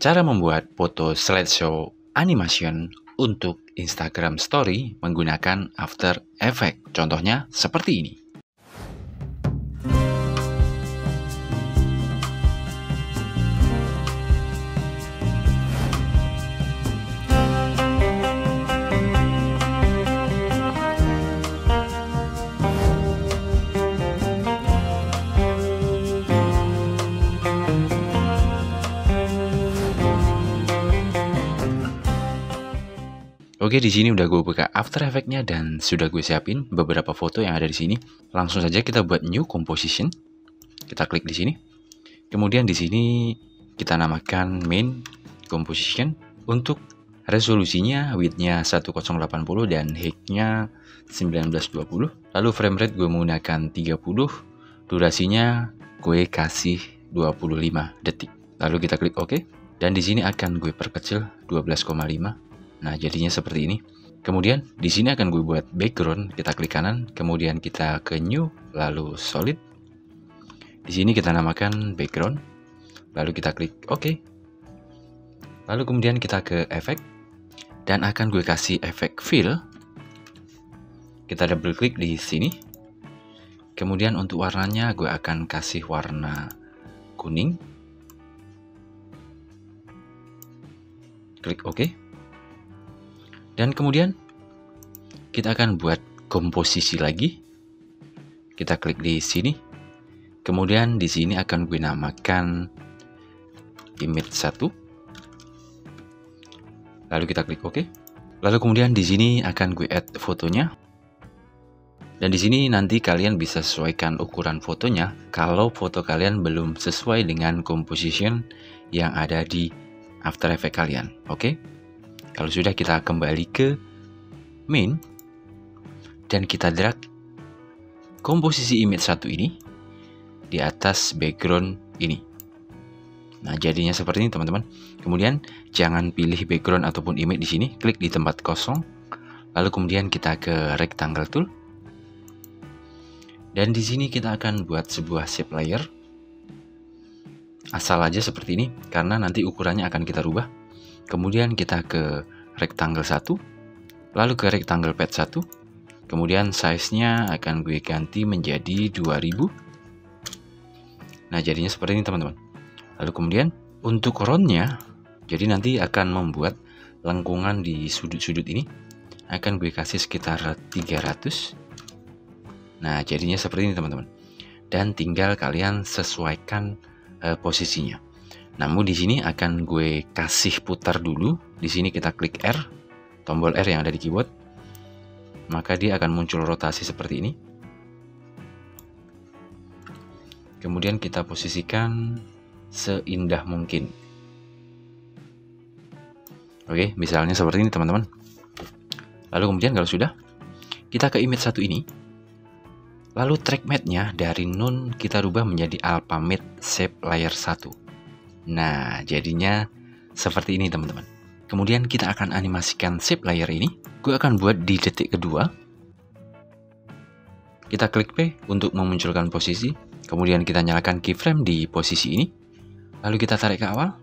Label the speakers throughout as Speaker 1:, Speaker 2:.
Speaker 1: Cara membuat foto slideshow animation untuk Instagram Story menggunakan After Effects. Contohnya seperti ini. Oke, di sini udah gue buka After Effects-nya dan sudah gue siapin beberapa foto yang ada di sini. Langsung saja kita buat New Composition. Kita klik di sini. Kemudian di sini kita namakan Main Composition. Untuk resolusinya, width-nya 1080 dan height-nya 1920. Lalu frame rate gue menggunakan 30. Durasinya gue kasih 25 detik. Lalu kita klik OK. Dan di sini akan gue perkecil 12,5. Nah, jadinya seperti ini. Kemudian di sini akan gue buat background. Kita klik kanan, kemudian kita ke New, lalu Solid. Di sini kita namakan background. Lalu kita klik OK. Lalu kemudian kita ke efek dan akan gue kasih efek fill. Kita double klik di sini. Kemudian untuk warnanya gue akan kasih warna kuning. Klik OK. Dan kemudian kita akan buat komposisi lagi. Kita klik di sini. Kemudian di sini akan gue namakan image 1. Lalu kita klik OK. Lalu kemudian di sini akan gue add fotonya. Dan di sini nanti kalian bisa sesuaikan ukuran fotonya kalau foto kalian belum sesuai dengan composition yang ada di After Effects kalian. Oke? Kalau sudah, kita kembali ke main dan kita drag komposisi image 1 ini di atas background ini. Nah, jadinya seperti ini teman-teman. Kemudian jangan pilih background ataupun image di sini, klik di tempat kosong. Lalu kemudian kita ke rectangle tool. Dan di sini kita akan buat sebuah shape layer. Asal aja seperti ini karena nanti ukurannya akan kita rubah. Kemudian kita ke rectangle 1, lalu ke rectangle pad 1, kemudian size-nya akan gue ganti menjadi 2000. Nah, jadinya seperti ini teman-teman. Lalu kemudian untuk round-nya, jadi nanti akan membuat lengkungan di sudut-sudut ini, akan gue kasih sekitar 300. Nah, jadinya seperti ini teman-teman. Dan tinggal kalian sesuaikan posisinya. Namun di sini akan gue kasih putar dulu. Di sini kita klik R, tombol R yang ada di keyboard. Maka dia akan muncul rotasi seperti ini. Kemudian kita posisikan seindah mungkin. Oke, misalnya seperti ini teman-teman. Lalu kemudian kalau sudah, kita ke image 1 ini. Lalu track matte-nya dari none kita rubah menjadi alpha matte shape layer 1. Nah, jadinya seperti ini teman-teman. Kemudian kita akan animasikan shape layer ini. Gue akan buat di detik kedua. Kita klik P untuk memunculkan posisi. Kemudian kita nyalakan keyframe di posisi ini. Lalu kita tarik ke awal.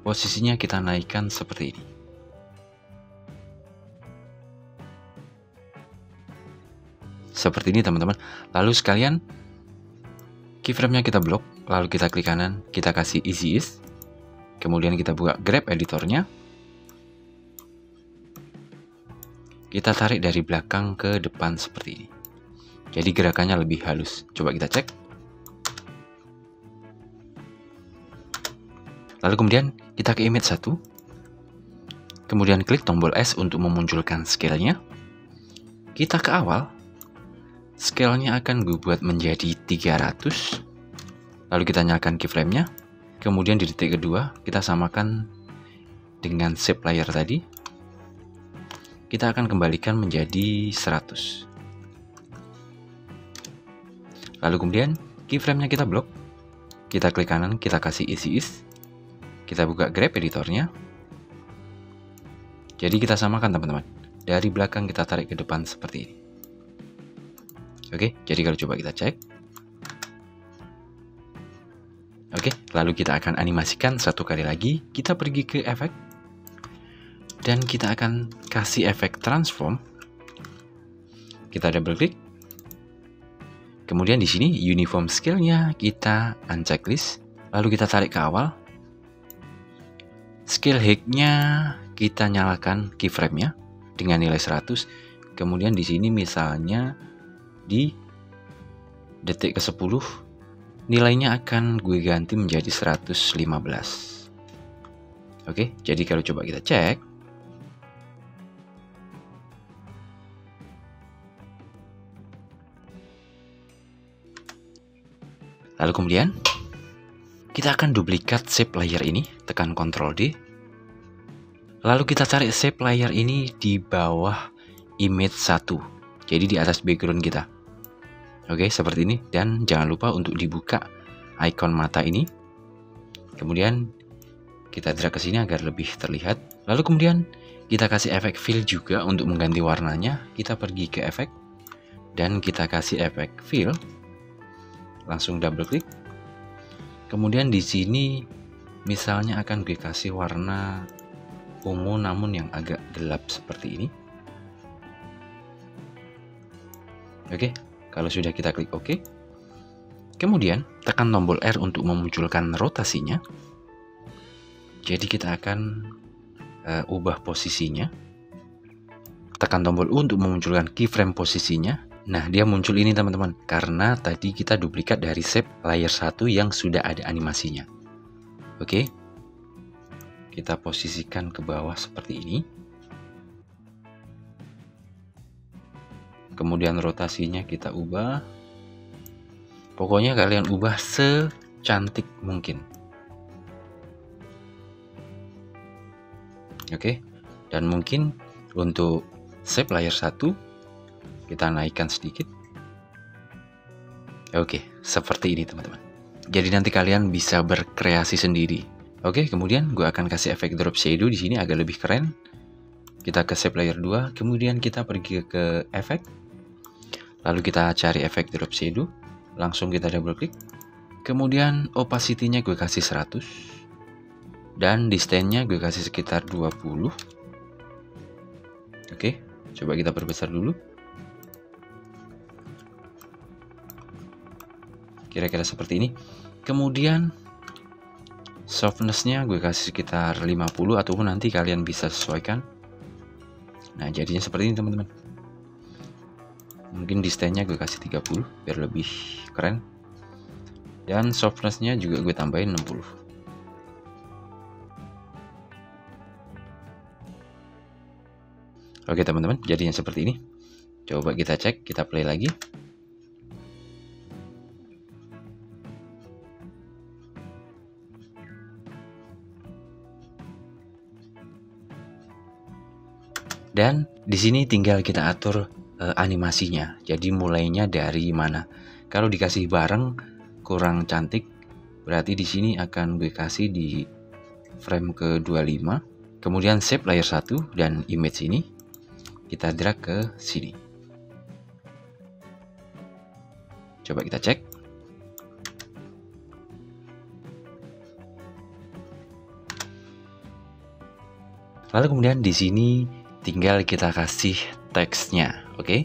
Speaker 1: Posisinya kita naikkan seperti ini. Seperti ini teman-teman. Lalu sekalian keyframe-nya kita blok. Lalu kita klik kanan, kita kasih easy ease. Kemudian kita buka grab editornya. Kita tarik dari belakang ke depan seperti ini. Jadi gerakannya lebih halus. Coba kita cek. Lalu kemudian kita ke image 1. Kemudian klik tombol S untuk memunculkan scale-nya. Kita ke awal. Scale-nya akan gue buat menjadi 300. Lalu kita nyalakan keyframe-nya. Kemudian di detik kedua kita samakan dengan shape layer tadi. Kita akan kembalikan menjadi 100. Lalu kemudian keyframe-nya kita blok. Kita klik kanan, kita kasih easy ease. Kita buka grab editornya. Jadi kita samakan teman-teman. Dari belakang kita tarik ke depan seperti ini. Oke, jadi kalau coba kita cek. Oke, lalu kita akan animasikan satu kali lagi. Kita pergi ke efek dan kita akan kasih efek transform. Kita double klik. Kemudian di sini uniform scale-nya kita unchecklist. Lalu kita tarik ke awal. Scale height-nya kita nyalakan keyframe-nya dengan nilai 100. Kemudian di sini misalnya di detik ke 10 nilainya akan gue ganti menjadi 115. Oke, jadi kalau coba kita cek, lalu kemudian kita akan duplikat shape layer ini, tekan Ctrl D. Lalu kita cari shape layer ini di bawah image 1. Jadi di atas background kita. Oke, seperti ini. Dan jangan lupa untuk dibuka icon mata ini. Kemudian kita drag ke sini agar lebih terlihat. Lalu kemudian kita kasih efek fill juga untuk mengganti warnanya. Kita pergi ke efek dan kita kasih efek fill. Langsung double klik. Kemudian di sini misalnya akan gue kasih warna ungu namun yang agak gelap seperti ini. Oke, kalau sudah kita klik OK. Kemudian tekan tombol R untuk memunculkan rotasinya. Jadi kita akan ubah posisinya. Tekan tombol U untuk memunculkan keyframe posisinya. Nah, dia muncul ini teman-teman, karena tadi kita duplikat dari shape layer 1 yang sudah ada animasinya. Oke, kita posisikan ke bawah seperti ini. Kemudian rotasinya kita ubah. Pokoknya kalian ubah secantik mungkin. Oke, dan mungkin untuk shape layer 1 kita naikkan sedikit. Oke, seperti ini teman-teman. Jadi nanti kalian bisa berkreasi sendiri. Oke, kemudian gue akan kasih efek drop shadow di sini agar lebih keren. Kita ke shape layer 2, kemudian kita pergi ke efek. Lalu kita cari efek drop shadow. Langsung kita double klik. Kemudian opacity-nya gue kasih 100. Dan distance-nya gue kasih sekitar 20. Oke, coba kita perbesar dulu. Kira-kira seperti ini. Kemudian softness-nya gue kasih sekitar 50 ataupun nanti kalian bisa sesuaikan. Nah, jadinya seperti ini teman-teman. Mungkin distance-nya gue kasih 30 biar lebih keren. Dan softness-nya juga gue tambahin 60. Oke teman-teman, jadinya seperti ini. Coba kita cek, kita play lagi. Dan di sini tinggal kita atur animasinya. Jadi mulainya dari mana? Kalau dikasih bareng kurang cantik, berarti di sini akan gue kasih di frame ke 25. Kemudian shape layer 1 dan image ini kita drag ke sini. Coba kita cek. Lalu kemudian di sini tinggal kita kasih teksnya, oke?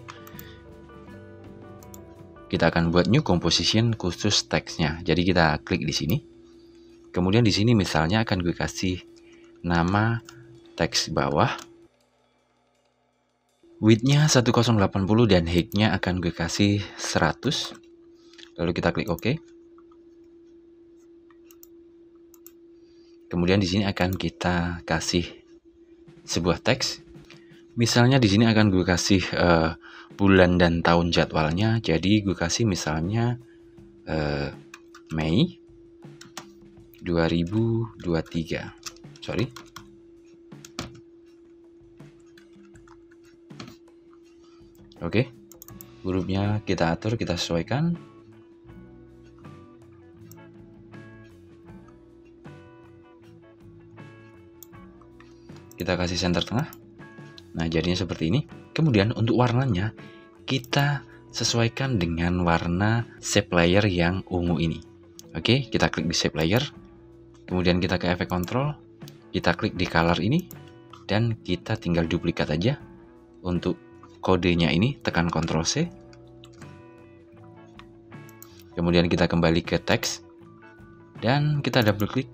Speaker 1: Kita akan buat new composition khusus teksnya. Jadi kita klik di sini. Kemudian di sini misalnya akan gue kasih nama teks bawah. Width-nya 1080 dan height-nya akan gue kasih 100. Lalu kita klik OK. Kemudian di sini akan kita kasih sebuah teks. Misalnya di sini akan gue kasih bulan dan tahun jadwalnya. Jadi gue kasih misalnya Mei 2023. Sorry. Oke. Hurufnya kita atur, kita sesuaikan. Kita kasih center tengah. Nah, jadinya seperti ini. Kemudian untuk warnanya kita sesuaikan dengan warna shape layer yang ungu ini. Oke, kita klik di shape layer. Kemudian kita ke efek control. Kita klik di color ini. Dan kita tinggal duplikat aja. Untuk kodenya ini tekan Ctrl C. Kemudian kita kembali ke teks. Dan kita double klik.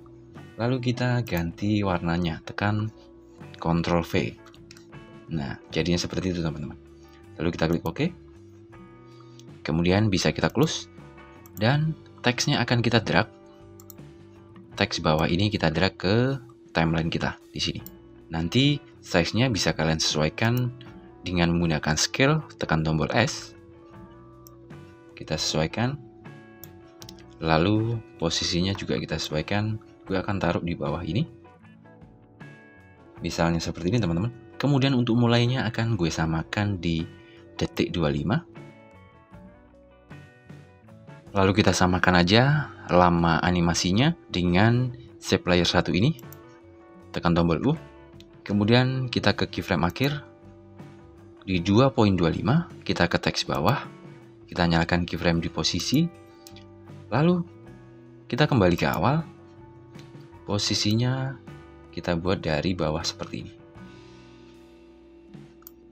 Speaker 1: Lalu kita ganti warnanya. Tekan Ctrl V. Nah, jadinya seperti itu teman-teman. Lalu kita klik OK. Kemudian bisa kita close. Dan teksnya akan kita drag. Teks bawah ini kita drag ke timeline kita di sini. Nanti size-nya bisa kalian sesuaikan dengan menggunakan scale, tekan tombol S. Kita sesuaikan. Lalu posisinya juga kita sesuaikan. Gue akan taruh di bawah ini. Misalnya seperti ini teman-teman. Kemudian untuk mulainya akan gue samakan di detik 25. Lalu kita samakan aja lama animasinya dengan shape layer 1 ini. Tekan tombol U. Kemudian kita ke keyframe akhir. Di 2.25 kita ke teks bawah. Kita nyalakan keyframe di posisi. Lalu kita kembali ke awal. Posisinya kita buat dari bawah seperti ini.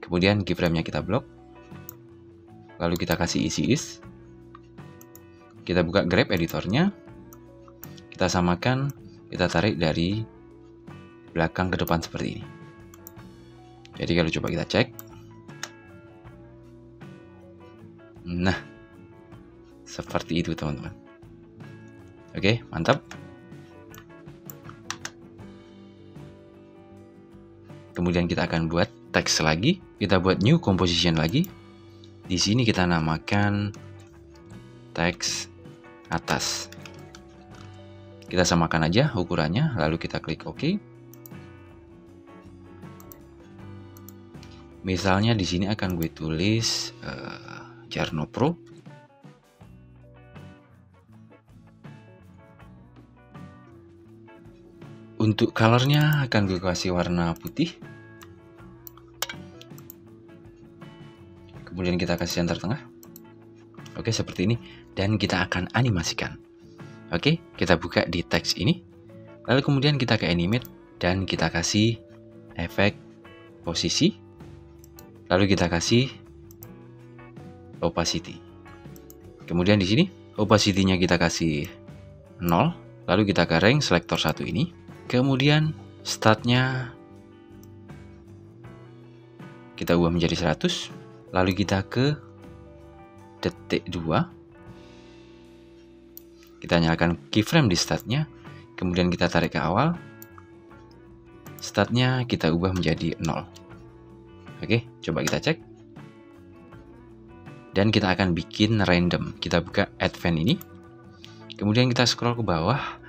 Speaker 1: Kemudian keyframe-nya kita blok. Lalu kita kasih isi is. Kita buka grab editornya. Kita samakan, kita tarik dari belakang ke depan seperti ini. Jadi kalau coba kita cek. Nah, seperti itu teman-teman. Oke, mantap. Kemudian kita akan buat teks lagi. Kita buat new composition lagi. Di sini kita namakan teks atas. Kita samakan aja ukurannya, lalu kita klik OK. Misalnya di sini akan gue tulis Jarno Pro. Untuk colornya akan gue kasih warna putih. Kemudian kita kasih center tengah. Oke, seperti ini. Dan kita akan animasikan. Oke, kita buka di teks ini. Lalu kemudian kita ke animate. Dan kita kasih efek posisi. Lalu kita kasih opacity. Kemudian di sini opacity-nya kita kasih 0. Lalu kita ke rank selector 1 ini. Kemudian start-nya kita ubah menjadi 100. Lalu kita ke detik 2. Kita nyalakan keyframe di start-nya. Kemudian kita tarik ke awal. Start-nya kita ubah menjadi 0. Oke, coba kita cek. Dan kita akan bikin random. Kita buka advance ini. Kemudian kita scroll ke bawah.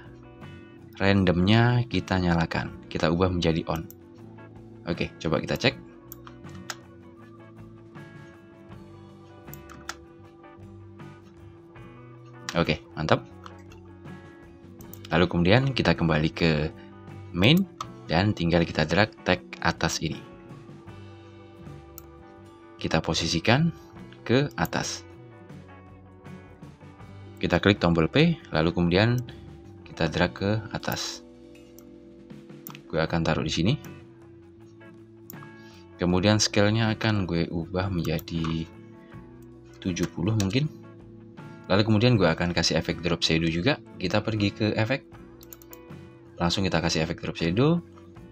Speaker 1: Randomnya kita nyalakan. Kita ubah menjadi on. Oke, coba kita cek. Oke, mantap. Lalu kemudian kita kembali ke main. Dan tinggal kita drag tag atas ini. Kita posisikan ke atas. Kita klik tombol P, lalu kemudian kita drag ke atas. Gue akan taruh di sini. Kemudian scale-nya akan gue ubah menjadi 70 mungkin. Lalu kemudian gue akan kasih efek drop shadow juga. Kita pergi ke efek. Langsung kita kasih efek drop shadow.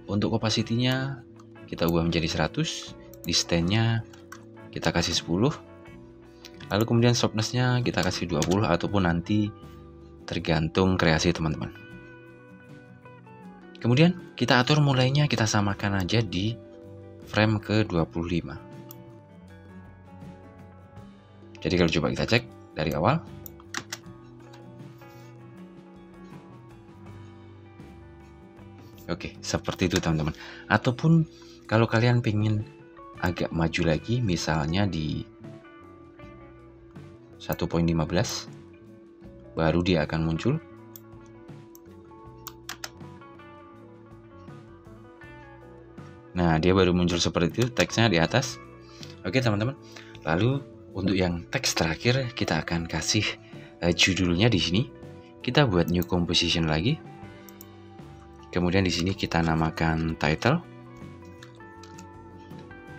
Speaker 1: Untuk opacity-nya kita ubah menjadi 100. Distance-nya kita kasih 10. Lalu kemudian softness-nya kita kasih 20 ataupun nanti tergantung kreasi teman-teman. Kemudian kita atur mulainya, kita samakan aja di frame ke 25. Jadi kalau coba kita cek dari awal. Oke, seperti itu teman-teman. Ataupun kalau kalian pengen agak maju lagi, misalnya di 1.15, baru dia akan muncul. Nah, dia baru muncul seperti itu, teksnya di atas. Oke teman-teman. Lalu untuk yang teks terakhir kita akan kasih judulnya di sini. kita buat new composition lagi. Kemudian di sini kita namakan title.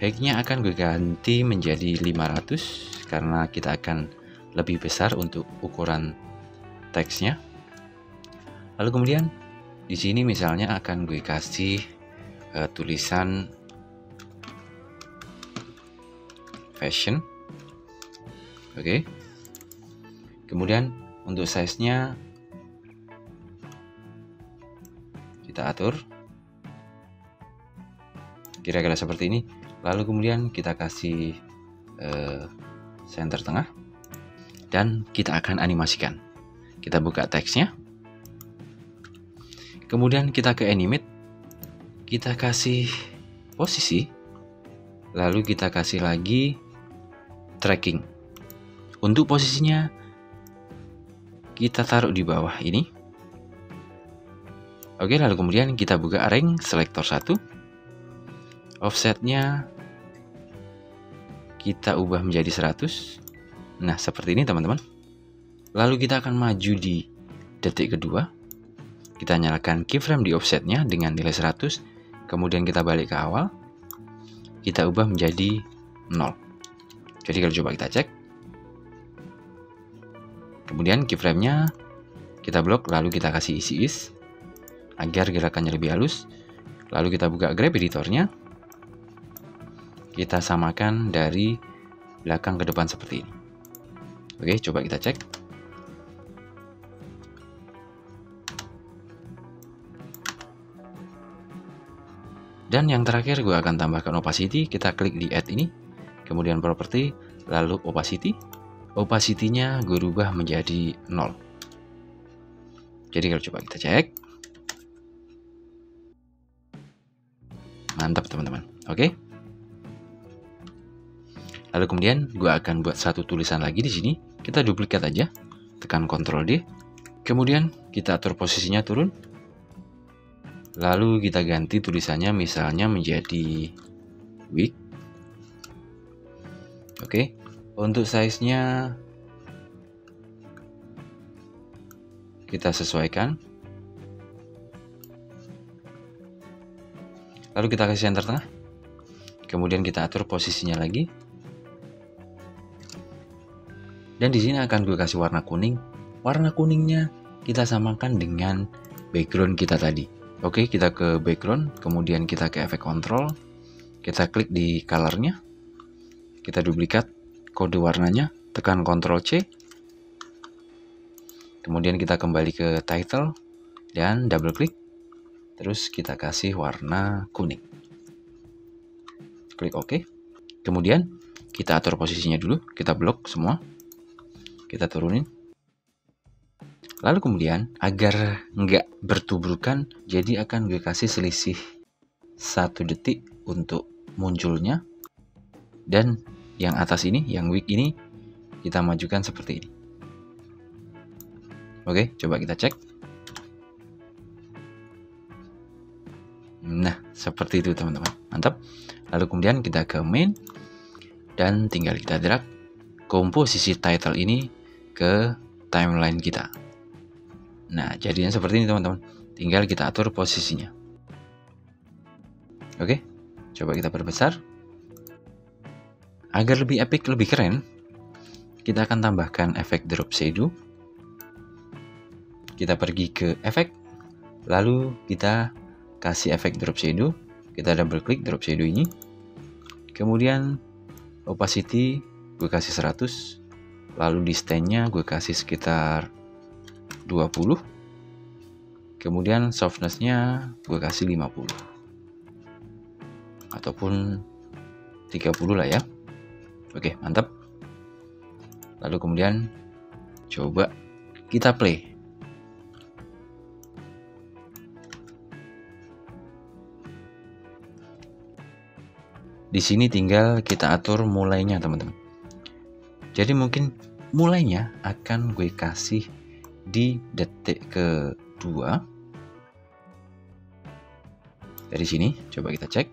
Speaker 1: Height-nya akan gue ganti menjadi 500 karena kita akan lebih besar untuk ukuran teksnya. Lalu kemudian di sini misalnya akan gue kasih tulisan fashion. Oke. Kemudian untuk size-nya kita atur kira-kira seperti ini. Lalu kemudian kita kasih center tengah dan kita akan animasikan. Kita buka teksnya. Kemudian kita ke animate. Kita kasih posisi. Lalu kita kasih lagi tracking. Untuk posisinya kita taruh di bawah ini. Oke, lalu kemudian kita buka ring selector 1. Offsetnya kita ubah menjadi 100. Nah, seperti ini teman-teman. Lalu kita akan maju di detik kedua. Kita nyalakan keyframe di offsetnya dengan nilai 100. Kemudian kita balik ke awal. Kita ubah menjadi 0. Jadi kalau coba kita cek. Kemudian keyframe-nya kita blok, lalu kita kasih isi is agar gerakannya lebih halus. Lalu kita buka grab editornya. Kita samakan dari belakang ke depan seperti ini. Oke, coba kita cek. Dan yang terakhir gue akan tambahkan opacity. Kita klik di add ini, kemudian property, lalu opacity. Opacity-nya gue rubah menjadi 0. Jadi kalau coba kita cek. Mantap teman-teman. Oke. Lalu kemudian gue akan buat satu tulisan lagi di sini. Kita duplikat aja. Tekan Ctrl D. Kemudian kita atur posisinya turun. Lalu kita ganti tulisannya misalnya menjadi week. Oke. Untuk size-nya kita sesuaikan. Lalu kita kasih center tengah. Kemudian kita atur posisinya lagi. Dan di sini akan gue kasih warna kuning. Warna kuningnya kita samakan dengan background kita tadi. Oke, kita ke background, kemudian kita ke efek control. Kita klik di color-nya. Kita duplikat kode warnanya, tekan Ctrl C. Kemudian kita kembali ke title dan double klik. Terus kita kasih warna kuning. Klik OK. Kemudian kita atur posisinya dulu, kita blok semua. Kita turunin. Lalu kemudian agar nggak bertubrukan, jadi akan gue kasih selisih 1 detik untuk munculnya. Dan yang atas ini, yang week ini, kita majukan seperti ini. Oke, coba kita cek. Nah, seperti itu teman-teman. Mantap. Lalu kemudian kita ke main. Dan tinggal kita drag komposisi title ini ke timeline kita. Nah, jadinya seperti ini teman-teman. Tinggal kita atur posisinya. Oke, coba kita perbesar. Agar lebih epic, lebih keren, kita akan tambahkan efek drop shadow. Kita pergi ke efek, lalu kita kasih efek drop shadow. Kita double klik drop shadow ini. Kemudian opacity gue kasih 100. Lalu distance-nya gue kasih sekitar 20. Kemudian softness-nya gue kasih 50. Ataupun 30 lah ya. Oke, mantap. Lalu kemudian coba kita play. Di sini tinggal kita atur mulainya, teman-teman. Jadi mungkin mulainya akan gue kasih di detik kedua. Dari sini, coba kita cek.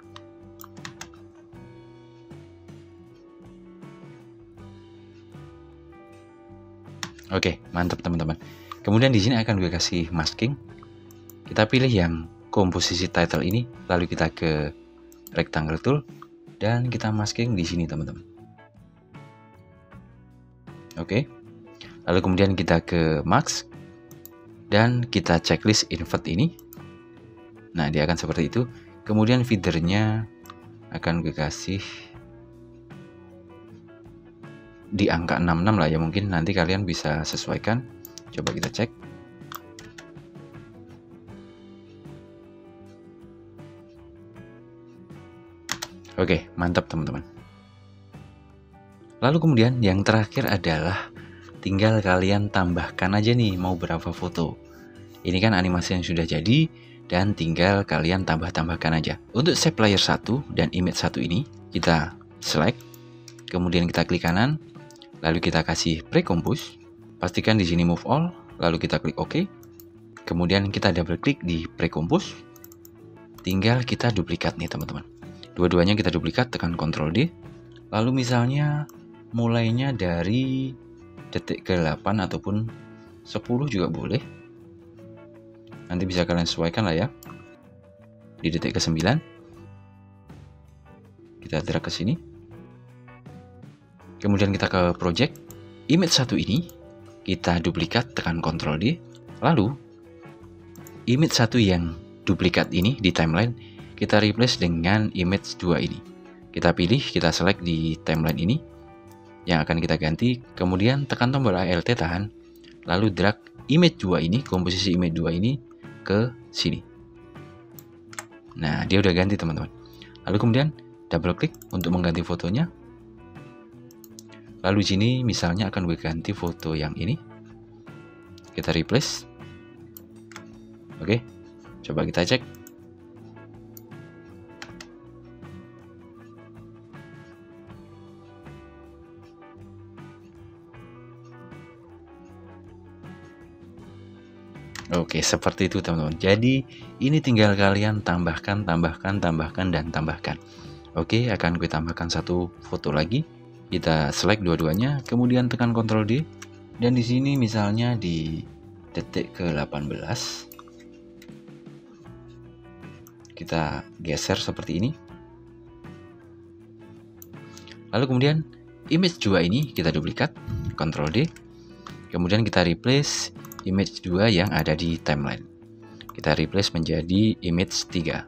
Speaker 1: Oke, mantap teman-teman. Kemudian di sini akan gue kasih masking. Kita pilih yang komposisi title ini, lalu kita ke rectangle tool dan kita masking di sini teman-teman. Oke. Lalu kemudian kita ke mask dan kita checklist invert ini. Nah, dia akan seperti itu. Kemudian feedernya akan gue kasih di angka 66 lah ya, mungkin nanti kalian bisa sesuaikan. Coba kita cek. Oke, mantap teman-teman. Lalu kemudian yang terakhir adalah tinggal kalian tambahkan aja nih mau berapa foto. Ini kan animasi yang sudah jadi dan tinggal kalian tambah-tambahkan aja. Untuk shape layer 1 dan image 1 ini kita select, kemudian kita klik kanan, lalu kita kasih pre-compose. Pastikan di sini move all, lalu kita klik OK. Kemudian kita double klik di pre-compose. Tinggal kita duplikat nih teman-teman. Dua-duanya kita duplikat, tekan Ctrl D. Lalu misalnya mulainya dari detik ke-8 ataupun 10 juga boleh. Nanti bisa kalian sesuaikan lah ya. Di detik ke-9. Kita drag ke sini. Kemudian kita ke project. Image 1 ini kita duplikat, tekan Ctrl D. Lalu image 1 yang duplikat ini di timeline kita replace dengan image 2 ini. Kita pilih, kita select di timeline ini yang akan kita ganti. Kemudian tekan tombol Alt tahan. Lalu drag image 2 ini, komposisi image 2 ini ke sini. Nah, dia udah ganti teman-teman. Lalu kemudian double klik untuk mengganti fotonya. Lalu sini misalnya akan gue ganti foto yang ini. Kita replace. Oke, coba kita cek. Oke, seperti itu teman-teman. Jadi ini tinggal kalian tambahkan, dan tambahkan. Oke, akan gue tambahkan satu foto lagi. Kita select dua-duanya, kemudian tekan Ctrl D. Dan di sini misalnya di detik ke-18 kita geser seperti ini. Lalu kemudian image 2 ini kita duplikat, Ctrl D. Kemudian kita replace image 2 yang ada di timeline. Kita replace menjadi image 3.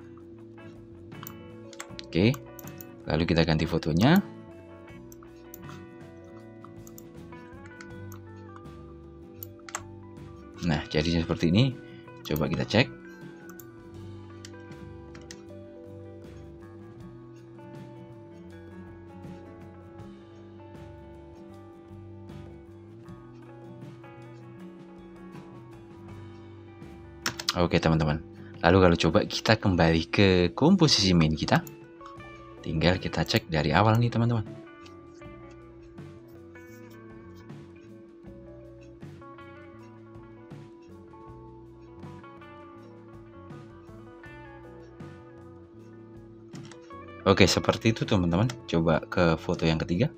Speaker 1: Oke. Lalu kita ganti fotonya. Nah, jadinya seperti ini. Coba kita cek. Oke teman-teman. Lalu kalau coba kita kembali ke komposisi main kita. Tinggal kita cek dari awal nih teman-teman. Oke, seperti itu teman-teman. Coba ke foto yang ketiga.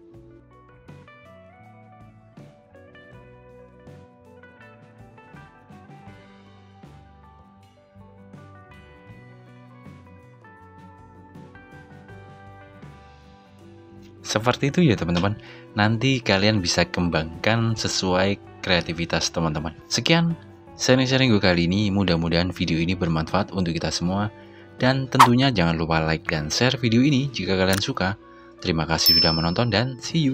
Speaker 1: Seperti itu ya teman-teman. Nanti kalian bisa kembangkan sesuai kreativitas teman-teman. Sekian sharing-sharing gue kali ini. Mudah-mudahan video ini bermanfaat untuk kita semua. Dan tentunya jangan lupa like dan share video ini jika kalian suka. Terima kasih sudah menonton dan see you.